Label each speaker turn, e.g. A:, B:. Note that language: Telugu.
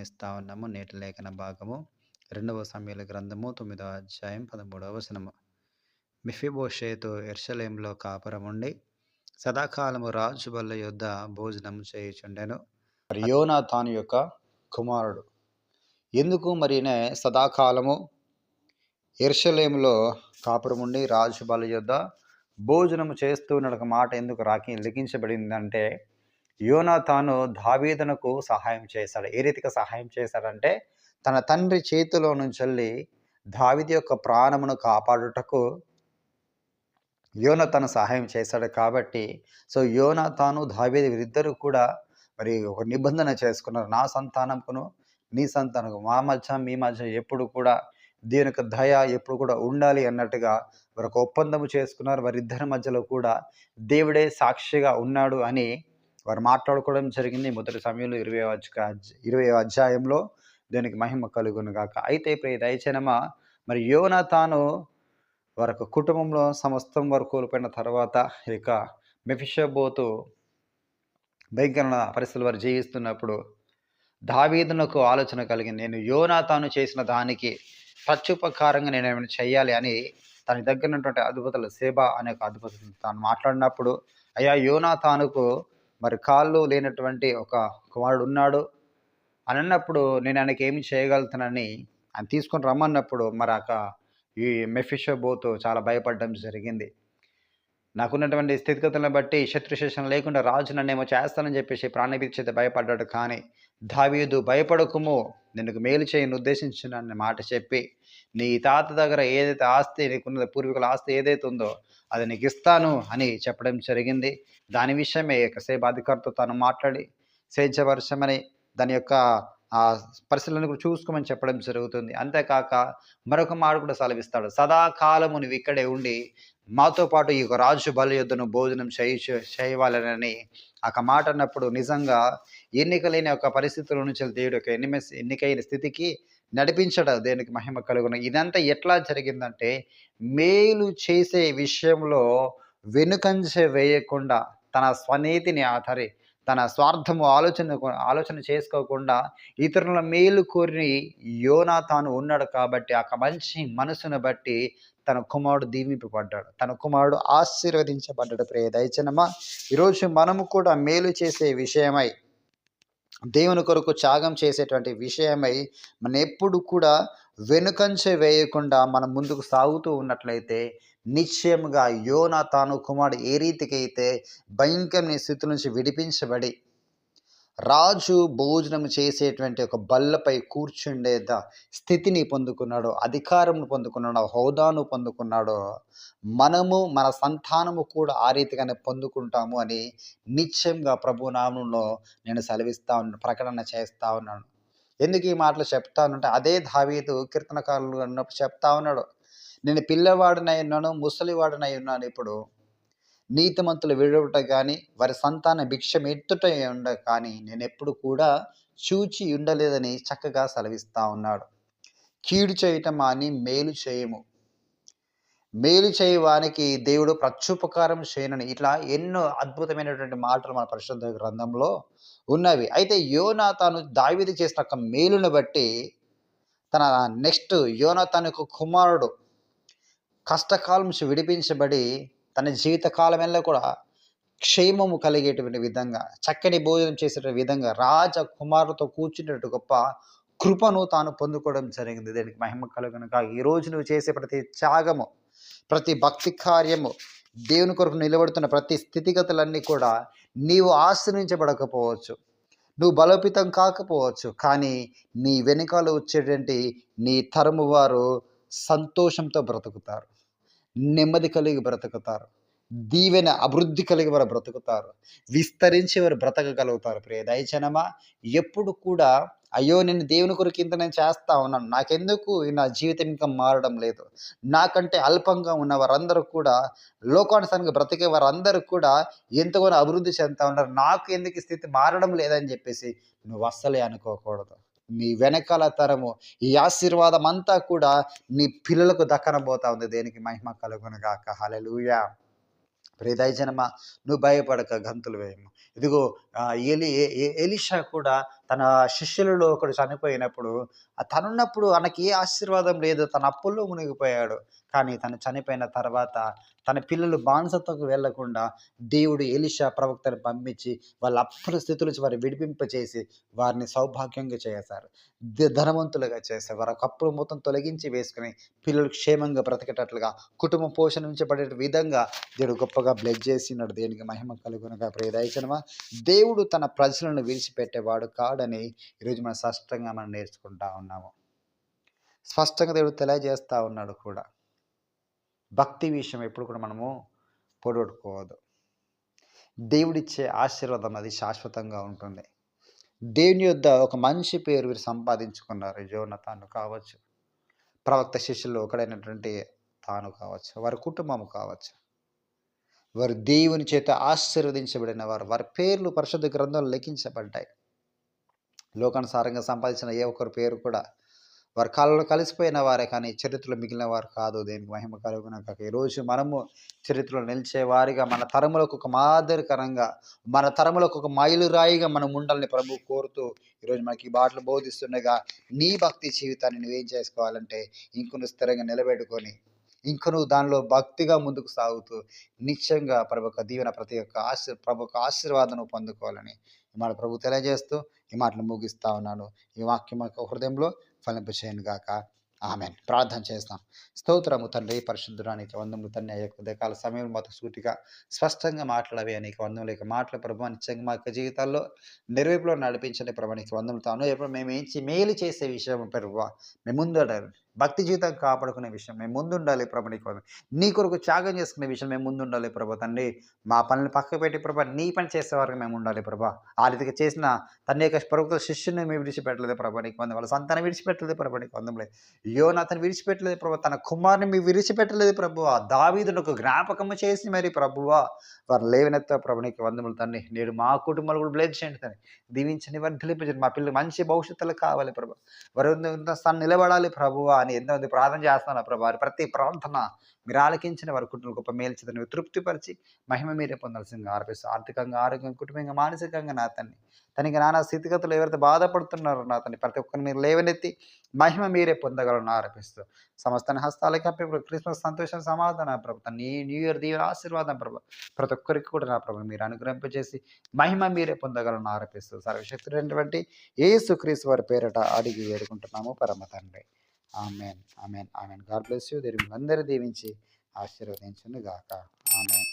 A: గమనిస్తా ఉన్నాము. నేటి లేఖన భాగము 2 సమూయేలు గ్రంథము 9వ అధ్యాయం 13వ వచనము. మెఫీబోషెతు యెరూషలేములో కాపురముండి సదాకాలము రాజు బల్ల యొద్ద భోజనము చేయుచుండెను. మరి యోనాతాను యొక్క కుమారుడు. ఎందుకు ఈయన సదాకాలము యెరూషలేములో కాపురముండి రాజు బల్ల యొద్ద భోజనము చేస్తూ ఉన్న ఒక మాట ఎందుకు లిఖించబడిందంటే, యోనాతాను దావీదునకు సహాయం చేశాడు. ఏ రీతిగా సహాయం చేశాడంటే, తన తండ్రి చేతిలో నుంచెల్లి దావీదు యొక్క ప్రాణమును కాపాడుటకు యోనాతాను సహాయం చేశాడు కాబట్టి, యోనాతాను దావీదు వీరిద్దరూ కూడా మరి ఒక నిబంధన చేసుకున్నారు. నా సంతానంకును నీ సంతానము మా మధ్య మీ మధ్య ఎప్పుడు కూడా దేవుని యొక్క దయ ఎప్పుడు కూడా ఉండాలి అన్నట్టుగా వారు ఒక ఒప్పందము చేసుకున్నారు. వారిద్దరి మధ్యలో కూడా దేవుడే సాక్షిగా ఉన్నాడు అని వారు మాట్లాడుకోవడం జరిగింది. మొదటి సమయంలో 20వ అధ్యాయంలో దేవునికి మహిమ కలుగును గాక. అయితే ప్రియ దైవజనమా, మరి యోనాతాను వారి కుటుంబంలో సమస్తం వారు కోల్పోయిన తర్వాత ఇక మెఫీషోబెతు భయంకరమైన పరిస్థితులు వారు జీవిస్తున్నప్పుడు దావీదునకు ఆలోచన కలిగింది. నేను యోనాతాను చేసిన దానికి ప్రత్యుపకారంగా నేను ఏమైనా చేయాలి అని తన దగ్గర ఉన్నటువంటి అధిపతులు సేబా అనే ఒక అధిపతులు తాను మాట్లాడినప్పుడు, అయ్యా యోనాతానుకు మరి కాళ్ళు లేనటువంటి ఒక కుమారుడు ఉన్నాడు అని అన్నప్పుడు, నేను ఆయనకి ఏమి చేయగలుగుతానని ఆయన తీసుకొని రమ్మన్నప్పుడు ఈ మెఫీషోబెతు చాలా భయపడడం జరిగింది. నాకున్నటువంటి స్థితిగతులను బట్టి శత్రుశేషం లేకుండా రాజు నన్నేమో చేస్తానని చెప్పేసి ప్రాణభీతి చేత భయపడ్డాడు. కానీ దావీదు భయపడకుము, నిన్ను మేలు చేయని ఉద్దేశించిన మాట చెప్పి, నీ తాత దగ్గర ఏదైతే ఆస్తి నీకున్నదో, పూర్వీకుల ఆస్తి ఏదైతే ఉందో అది నీకు ఇస్తాను అని చెప్పడం జరిగింది. దాని విషయమే సేబా అధికారితో తాను మాట్లాడి స్వేచ్ఛపరచమని దాని యొక్క పరిస్థితులను కూడా చూసుకోమని చెప్పడం జరుగుతుంది. అంతేకాక మరొక మాట కూడా సెలవిస్తాడు, సదాకాలము నువ్వు ఇక్కడే ఉండి మాతో పాటు ఈ రాజు బల్ల యొద్దను భోజనం చేయవాలని ఆ మాట అన్నప్పుడు, నిజంగా ఎన్నికలేని ఒక పరిస్థితుల నుంచి దేవుడు ఒక ఎన్నికైన స్థితికి నడిపించడం దేనికి మహిమ కలుగును. ఇదంతా ఎట్లా జరిగిందంటే, మేలు చేసే విషయంలో వెనుకంజ వేయకుండా తన స్వనీతిని తన స్వార్థము ఆలోచన చేసుకోకుండా ఇతరుల మేలు కోరి యోనాతాను ఉన్నాడు కాబట్టి ఆ మంచి మనసును బట్టి తన కుమారుడు దీవింపబడ్డాడు, తన కుమారుడు ఆశీర్వదించబడ్డాడు. ప్రియ దైవజనమా, ఈరోజు మనము కూడా మేలు చేసే విషయమై, దేవుని కొరకు త్యాగం చేసేటువంటి విషయమై మనం ఎప్పుడు కూడా వెనుకంచ వేయకుండా మనం ముందుకు సాగుతూ ఉన్నట్లయితే నిశ్చయముగా యోనాతాను కుమారుడు ఏ రీతికైతే భయంకరమైన స్థితి నుంచి విడిపించబడి రాజు భోజనం చేసేటువంటి ఒక బల్లపై కూర్చుండే స్థితిని పొందుకున్నాడు, అధికారం పొందుకున్నాడు, హోదాను పొందుకున్నాడు, మనము మన సంతానము కూడా ఆ రీతిగానే పొందుకుంటాము అని నిశ్చయంగా ప్రభు నామంలో నేను ప్రకటన చేస్తా ఉన్నాను. ఎందుకు ఈ మాటలు చెప్తానంటే, అదే దావీదు కీర్తనకారులు అన్నప్పుడు చెప్తా ఉన్నాడు, నేను పిల్లవాడినై ఉన్నాను, ముసలివాడినై ఉన్నాను, ఇప్పుడు నీతిమంతులు విడుట కానీ వారి సంతాన భిక్షం ఎత్తుట ఉండ కానీ నేను ఎప్పుడు కూడా చూచి ఉండలేదని చక్కగా సెలవిస్తా ఉన్నాడు. కీడు చేయటం అని మేలు చేయము, మేలు చేయవానికి దేవుడు ప్రత్యుపకారం చేయనని, ఇట్లా ఎన్నో అద్భుతమైనటువంటి మాటలు మన పరిశుద్ధ గ్రంథంలో ఉన్నవి. అయితే యోనాతాను దావీదు చేసిన ఒక మేలును బట్టి తన నెక్స్ట్ యోనాతాను కుమారుడు కష్టకాలం నుంచి విడిపించబడి తన జీవితకాలమెల్లా కూడా క్షేమము కలిగేటువంటి విధంగా, చక్కని భోజనం చేసేటువంటి విధంగా రాజకుమారుతో కూర్చునేటువంటి గొప్ప కృపను తాను పొందుకోవడం జరిగింది. దానికి మహిమ కలుగునుగా. ఈరోజు నువ్వు చేసే ప్రతి త్యాగము, ప్రతి భక్తి కార్యము, దేవుని కొరకు నిలబడుతున్న ప్రతి స్థితిగతులన్నీ కూడా నీవు ఆశ్రయించబడకపోవచ్చు, నువ్వు బలోపేతం కాకపోవచ్చు, కానీ నీ వెనుకాల వచ్చేటువంటి నీ తరము వారు సంతోషంతో బ్రతుకుతారు, నెమ్మది కలిగి బ్రతుకుతారు, దీవెన అభివృద్ధి కలిగి వారు బ్రతుకుతారు, విస్తరించి వారు బ్రతకగలుగుతారు. ప్రియ దైవజనమా, ఎప్పుడు కూడా అయ్యో నేను దేవుని కొరకు ఇంత నేను చేస్తా ఉన్నాను, నాకెందుకు నా జీవితం ఇంకా మారడం లేదు, నాకంటే అల్పంగా ఉన్న వారందరూ కూడా, లోకానుసారంగా బ్రతికే వారందరూ కూడా ఎంతగానో అభివృద్ధి చెందుతా ఉన్నారు, నాకు ఎందుకు స్థితి మారడం లేదని చెప్పేసి నువ్వు అస్సలే అనుకోకూడదు. నీ వెనకాల తరము ఈ ఆశీర్వాదం అంతా కూడా నీ పిల్లలకు దక్కనబోతా ఉంది. దేనికి మహిమ కలుగునుగాక. హల్లెలూయా. ప్రియ దైవజనమా, నువ్వు భయపడక గంతులు వేయము. ఇదిగో ఎలీషా కూడా తన శిష్యులలో ఒకడు చనిపోయినప్పుడు తనున్నప్పుడు తనకి ఏ ఆశీర్వాదం లేదు. తన అప్పుల్లో మునిగిపోయాడు. కానీ తను చనిపోయిన తర్వాత తన పిల్లలు బానిసత్వకు వెళ్ళకుండా దేవుడు ఎలీషా ప్రవక్తను పంపించి వాళ్ళ అప్పుల స్థితి నుంచి వారిని విడిపింపచేసి వారిని సౌభాగ్యంగా చేశారు. ధనవంతులుగా చేశారు. వారి అప్పులు మొత్తం తొలగించి వేసుకొని పిల్లలు క్షేమంగా బ్రతికేటట్లుగా కుటుంబం పోషించబడే విధంగా దేవుడు గొప్పగా బ్లెస్ చేసినాడు. దేనికి మహిమ కలుగునగా. ప్రియ దైవజనమా, దేవుడు తన ప్రజలను విడిచిపెట్టేవాడు కాడని ఈరోజు మనం స్పష్టంగా మనం నేర్చుకుంటా ఉన్నాము. స్పష్టంగా దేవుడు తెలియజేస్తా ఉన్నాడు కూడా. భక్తి విషయం ఎప్పుడు కూడా మనము పొగొట్టుకోవద్దు. దేవుడిచ్చే ఆశీర్వాదం అది శాశ్వతంగా ఉంటుంది. దేవుని యొద్ద ఒక మనిషి పేరు వీరు సంపాదించుకున్నారు. యోనాతాను కావచ్చు, ప్రవక్త శిష్యుల్లో ఒకడైనటువంటి తాను కావచ్చు, వారి కుటుంబం కావచ్చు, వారు దేవుని చేత ఆశీర్వదించబడిన వారు. వారి పేర్లు పరిశుద్ధ గ్రంథంలో లిఖించబడ్డాయి. లోకానుసారంగా సంపాదించిన ఏ ఒక్కరి పేరు కూడా వారి కాలంలో కలిసిపోయిన వారే, కానీ చరిత్రలో మిగిలిన వారు కాదు. దేనికి మహిమ కలుగునగాక. ఈరోజు మనము చరిత్రలో నిలిచే వారిగా, మన తరములకు ఒక మాదిరికరంగా, మన తరములకు ఒక మైలురాయిగా మనం ఉండాలని ప్రభు కోరుతూ ఈరోజు మనకి ఈ బాటలు బోధిస్తుండగా, నీ భక్తి జీవితాన్ని నువ్వేం చేసుకోవాలంటే ఇంకొన్ని స్థిరంగా నిలబెట్టుకొని నువ్వు దానిలో భక్తిగా ముందుకు సాగుతూ నిత్యంగా ప్రభు యొక్క దీవెన ప్రతి ఒక్క ప్రభు యొక్క ఆశీర్వాదం పొందుకోవాలని ఈ మాట ప్రభు తెలియజేస్తూ ఈ మాటలు ముగిస్తా ఉన్నాను. ఈ వాక్యం యొక్క హృదయంలో ఫలింపచేయను గాక. ఆమెన్. ప్రార్థన చేస్తాం. స్తోత్రము తండ్రి, పరిశుద్ధురానికి వందములు తండ్రి. ఆ యొక్క ఉదయకాల సమయంలో మాతో సూటిగా స్పష్టంగా మాట్లాడవి అనేక వందములు యొక్క మాటల ప్రభు నిత్యంగా మా యొక్క జీవితాల్లో నిర్వైపులో నడిపించండి ప్రభు. నీకు వందములు తాను ఎప్పుడు మేము మేలు చేసే విషయం ప్రభు మేము ముందు భక్తి జీవితం కాపాడుకునే విషయం మేము ముందుండాలి ప్రభు. నీ కొరకు త్యాగం చేసుకునే విషయం మేము ముందుండాలి ప్రభు తండ్రి. మా పనులు పక్కకు పెట్టి ప్రభు నీ పని చేసే వరకు మేము ఉండాలి ప్రభు. ఆ రీతిగా చేసిన తన యొక్క ప్రవక్త శిష్యుని మేము విడిచిపెట్టలేదు ప్రభు. నీకు వందం. వాళ్ళ సంతానం విడిచిపెట్టలేదు ప్రభు. నీకు వందములేదు. యోనాతాను విడిచిపెట్టలేదు ప్రభు. తన కుమారుని మీ విడిచిపెట్టలేదు ప్రభు. ఆ దావీదునకు జ్ఞాపకము చేసి మరి ప్రభువా వారు లేవనెత్తా ప్రభు. నీకు వందములు తండ్రి. నేడు మా కుటుంబాలు కూడా బ్లెస్ చేయండి తండ్రి. దీవించండి, వర్ధిలింపజేయండి. మా పిల్లలు మంచి భవిష్యత్తులో కావాలి ప్రభు. వారు స్థానం నిలబడాలి ప్రభువా అని ఎంతమంది ప్రార్థన చేస్తున్నారు ప్రభు. వారి ప్రతి ప్రార్థన మీరు ఆలకించిన వారి కుటుంబం గొప్ప మేల్చిదని తృప్తిపరిచి మహిమ మీరే పొందాల్సిందిగా ఆర్పిస్తారు. ఆర్థికంగా, ఆరోగ్యం, కుటుంబంగా, మానసికంగా నా తండ్రి తనకి నానా స్థితిగతులు ఎవరైతే బాధపడుతున్నారో నా తండ్రి ప్రతి ఒక్కరిని మీరు లేవనెత్తి మహిమ మీరే పొందగలను ఆరోపిస్తూ సమస్తాన్ని హస్తాలకి అప్పి క్రిస్మస్ సంతోషం, సమాధానం ప్రభు. న్యూ ఇయర్ దీవెన ఆశీర్వాదం ప్రభు ప్రతి ఒక్కరికి కూడా నా ప్రభు మీరు అనుగ్రహింపజేసి మహిమ మీరే పొందగలను ఆరోపిస్తూ సర్వశక్తుడైనటువంటి యేసుక్రీస్తు వారి పేరట అడిగి వేడుకుంటున్నాము పరమ తండ్రి. Amen, amen, amen. God bless you. దేవుని అందరూ దీవించి ఆశీర్వదించును గాక. ఆమెన్.